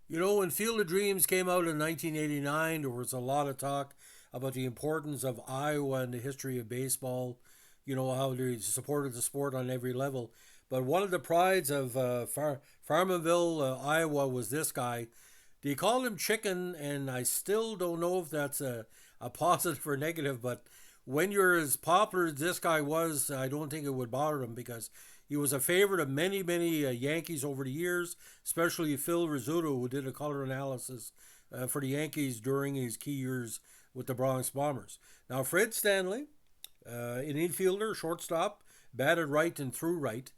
You know, when Field of Dreams came out in 1989, there was a lot of talk about the importance of Iowa in the history of baseball. You know, how they supported the sport on every level. But one of the prides of Farmerville, Iowa, was this guy. They called him Chicken, and I still don't know if that's a positive or negative, but when you're as popular as this guy was, I don't think it would bother him because he was a favorite of many, many Yankees over the years, especially Phil Rizzuto, who did a color analysis for the Yankees during his key years with the Bronx Bombers. Now, Fred Stanley, an infielder, shortstop, batted right and threw right.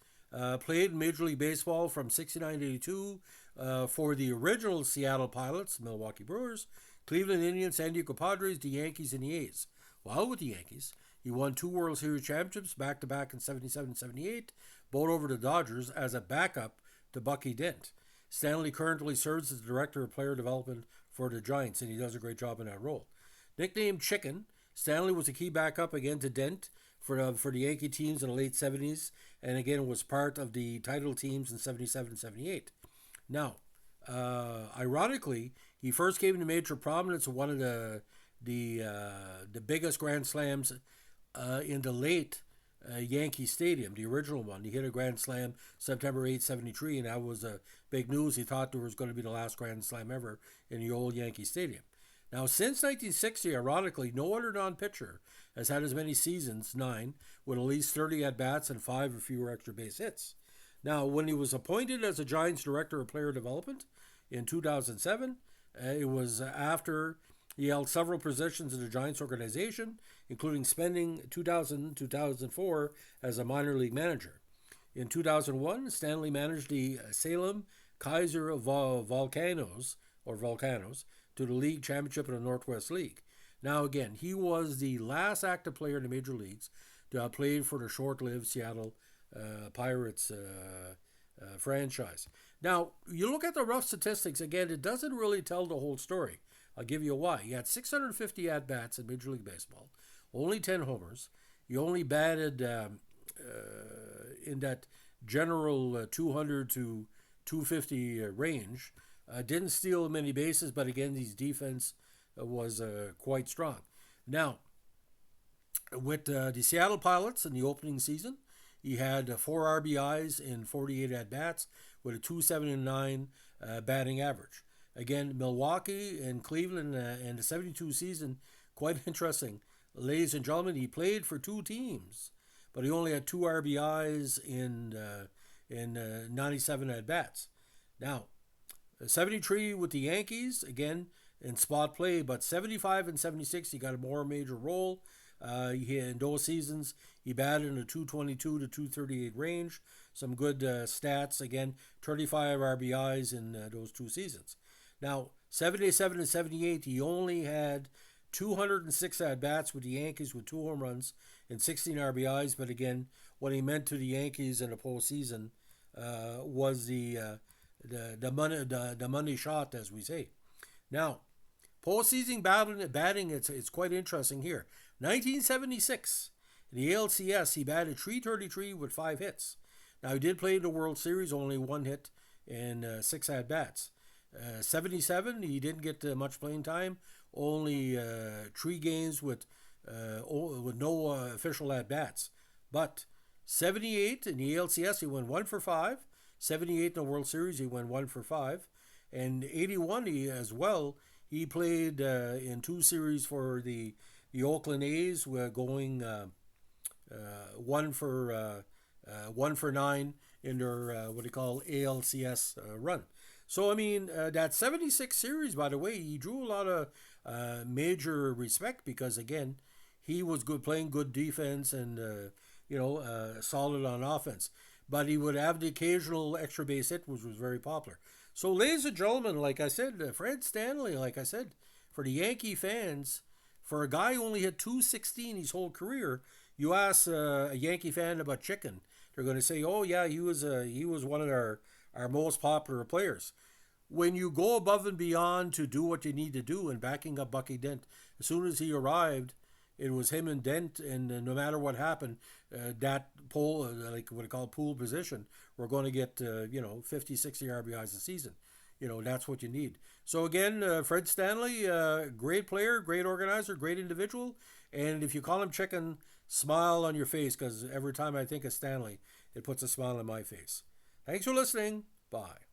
Played Major League Baseball from 69 to 82 for the original Seattle Pilots, Milwaukee Brewers, Cleveland Indians, San Diego Padres, the Yankees, and the A's. While with the Yankees, he won two World Series championships back to back in 77 and 78, both over the Dodgers as a backup to Bucky Dent. Stanley currently serves as the Director of Player Development for the Giants, and he does a great job in that role. Nicknamed Chicken, Stanley was a key backup again to Dent for the Yankee teams in the late 70s, and again was part of the title teams in 77 and 78. Now, ironically, he first came into major prominence in one of the biggest Grand Slams in the late Yankee Stadium, the original one. He hit a Grand Slam September 73, and that was big news. He thought there was going to be the last Grand Slam ever in the old Yankee Stadium. Now, since 1960, ironically, no other non-pitcher has had as many seasons, 9, with at least 30 at-bats and 5 or fewer extra base hits. Now, when he was appointed as the Giants Director of Player Development in 2007, it was after he held several positions in the Giants organization, including spending 2000-2004 as a minor league manager. In 2001, Stanley managed the Salem Kaiser Volcanoes to the league championship in the Northwest League. Now, again, he was the last active player in the major leagues to have played for the short-lived Seattle Pirates franchise. Now, you look at the rough statistics, again, it doesn't really tell the whole story. I'll give you why. He had 650 at-bats in Major League Baseball, only 10 homers. He only batted in that general 200 to 250 range. Didn't steal many bases, but again, his defense was quite strong. Now, with the Seattle Pilots in the opening season, he had 4 RBIs in 48 at bats with a 2.79 batting average. Again, Milwaukee and Cleveland and the 72 season, quite interesting. Ladies and gentlemen, he played for two teams, but he only had 2 RBIs in 97 at bats. Now, 73 with the Yankees, again, in spot play, but 75 and 76, he got a more major role. In those seasons, he batted in the 222 to 238 range. Some good stats, again, 35 RBIs in those two seasons. Now, 77 and 78, he only had 206 at-bats with the Yankees with 2 home runs and 16 RBIs, but again, what he meant to the Yankees in the postseason was the money shot, as we say. Now, postseason batting, it's quite interesting here. 1976, in the ALCS, he batted 333 with 5 hits. Now, he did play in the World Series, only 1 hit and 6 at-bats. 77, he didn't get much playing time, only 3 games with no official at-bats. But 78 in the ALCS, he went 1 for 5. 78 in the World Series, he went 1 for 5. And 81, he played in 2 series for the Oakland A's, going 1 for 9 in their what they call ALCS run. So I mean that 76 series, by the way, he drew a lot of major respect because again he was good, playing good defense and solid on offense. But he would have the occasional extra base hit, which was very popular. So, ladies and gentlemen, like I said, Fred Stanley, like I said, for the Yankee fans, for a guy who only hit 216 his whole career, you ask a Yankee fan about Chicken, they're going to say, "Oh yeah, he was one of our most popular players." When you go above and beyond to do what you need to do, and backing up Bucky Dent, as soon as he arrived, it was him and Dent, and no matter what happened, that like what I call pool position, we're going to get 50, 60 RBIs a season. that's what you need. So again, Fred Stanley, great player, great organizer, great individual. And if you call him chicken, smile on your face, because every time I think of Stanley, it puts a smile on my face. Thanks for listening. Bye.